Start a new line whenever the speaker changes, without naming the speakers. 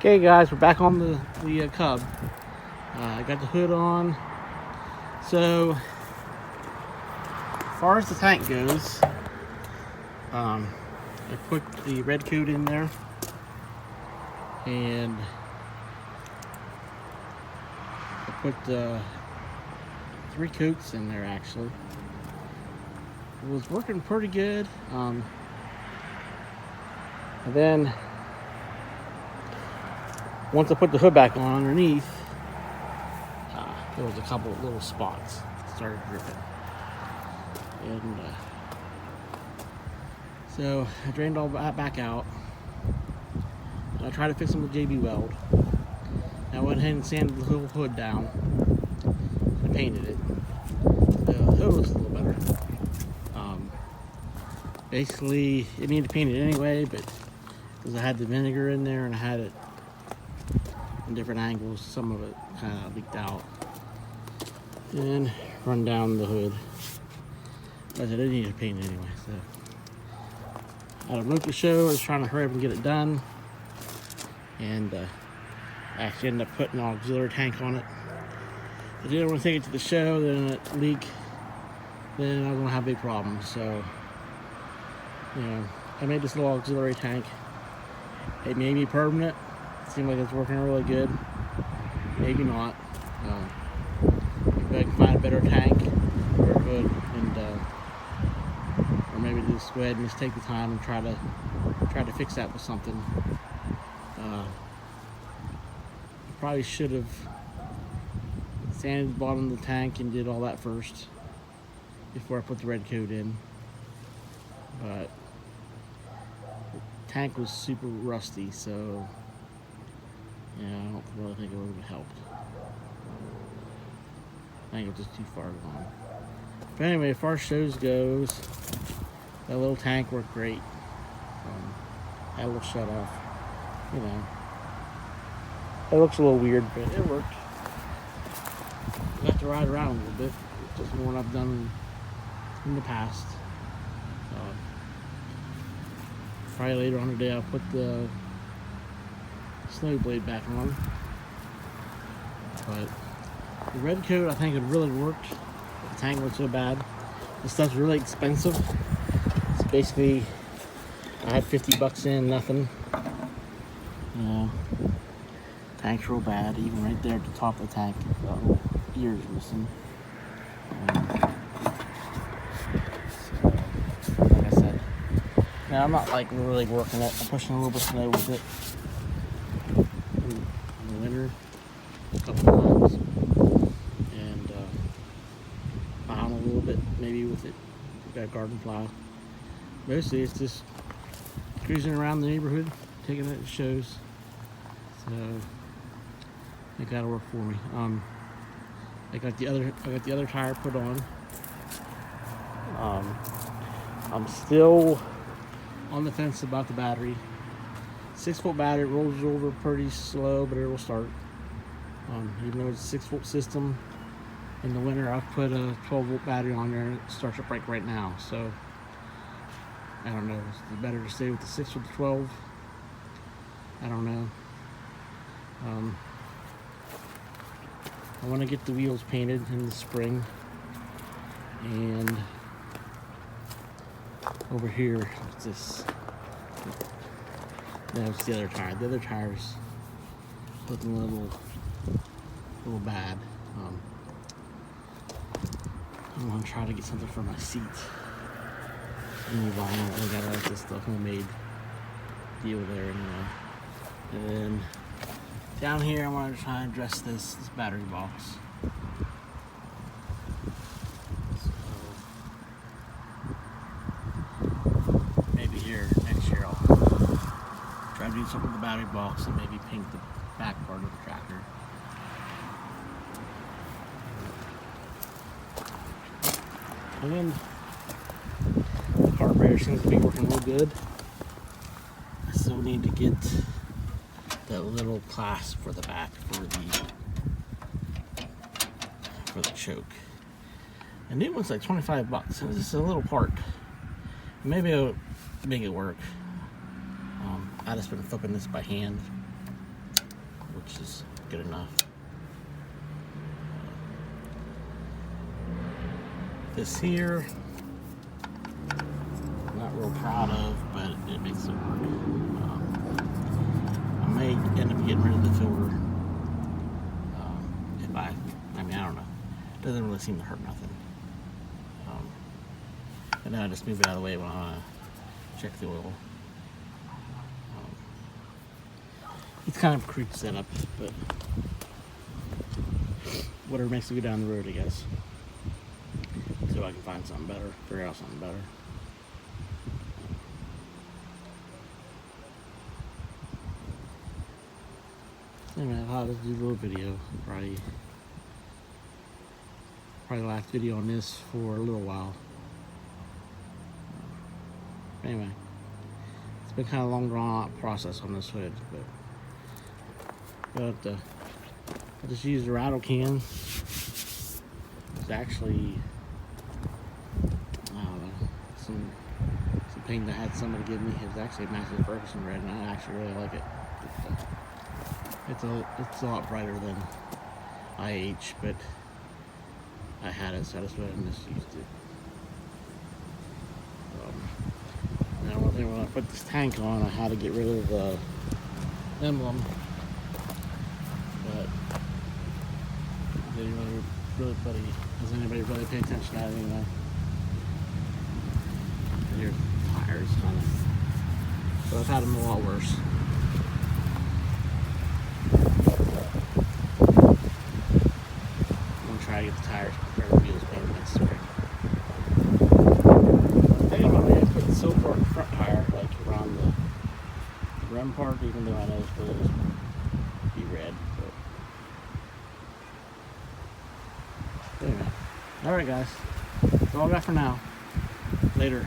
Okay guys, we're back on the Cub. I got the hood on. So, as far as the tank goes, I put the red coat in there, and I put 3 coats in there actually. It was working pretty good. And then once I put the hood back on underneath, there was a couple of little spots that started dripping. And so I drained all that back out. And I tried to fix them with JB Weld. I went ahead and sanded the whole hood down. I painted it. The hood looks a little better. Basically, it needed painted anyway, but because I had the vinegar in there and I had it in different angles, some of it kind of leaked out. And run down the hood. But I didn't need to paint it anyway, so I had a local show. I was trying to hurry up and get it done, and I actually ended up putting an auxiliary tank on it. I didn't want to take it to the show, then it leak, then I was gonna have big problems. So, you know, I made this little auxiliary tank. It may be permanent. It seemed like it's working really good. Maybe not. Maybe I can find a better tank or a hood, and or maybe just go ahead and just take the time and try to fix that with something. Probably should have sanded the bottom of the tank and did all that first before I put the red coat in. But the tank was super rusty, so yeah, I don't really think it would have helped. I think it was just too far gone. But anyway, as far as shows goes, that little tank worked great. Had a little shut off. You know, it looks a little weird, but it worked. I got to ride around a little bit, just more than I've done in the past. Probably later on today I'll put the snow blade back on. But the red coat I think it really worked. The tank was so bad. This stuff's really expensive. It's basically, I had 50 bucks in, nothing. You know, tank's real bad. Even right there at the top of the tank, the little ears missing. So, like I said, now I'm not like really working it. I'm pushing a little bit of snow with it in the winter, a couple times, and plowing a little bit maybe with it. Got a garden plow. Mostly it's just cruising around the neighborhood, taking it to shows. So I think that'll work for me. I got the other tire put on. I'm still on the fence about the battery. 6-volt battery rolls over pretty slow, but it will start. Even though it's a 6-volt system, in the winter I've put a 12-volt battery on there and it starts up right now. So I don't know. Is it better to stay with the 6 or the 12? I don't know. I want to get the wheels painted in the spring, and over here, what's this? No, it's the other tire. The other tire's looking a little bad. I'm gonna try to get something for my seat. New vinyl. I got like this stuff homemade deal there anyway. And then down here, I want to try and address this battery box. So maybe here next year I'll try to do something with the battery box and maybe paint the back part of the tractor. And the carburetor seems to be working real good. I still need to get that little clasp for the back for the choke. And it was like 25 bucks. It was just a little part. Maybe I'll make it work. I just been flipping this by hand. which is good enough. This here, I'm not real proud of, but it makes it work. I may end up getting rid of the filter. If I mean, I don't know. It doesn't really seem to hurt nothing. And then I just move it out of the way when I check the oil. It's kind of a creep setup, but whatever makes me go down the road, I guess. So I can find something better, figure out something better. Anyway, I thought I'd do a little video. Probably last video on this for a little while. Anyway, it's been kind of a long drawn out process on this hood, but I just used a rattle can. It's actually some paint that I had somebody give me. It was actually a Massive Ferguson red, and I actually really like it. It's a lot brighter than IH, but I had it, so I just went and just used it. Now one thing, when I put this tank on, I had to get rid of the emblem, but does anybody really pay attention to that anyway? And your tires kind of, but I've had them a lot worse. I'm gonna try to get the tires prepared to be as painted next spring. I'm thinking about maybe putting silver on the front tire, like around the rim part, even though I know it's supposed to be red. But anyway, alright guys, that's all I got for now. Later.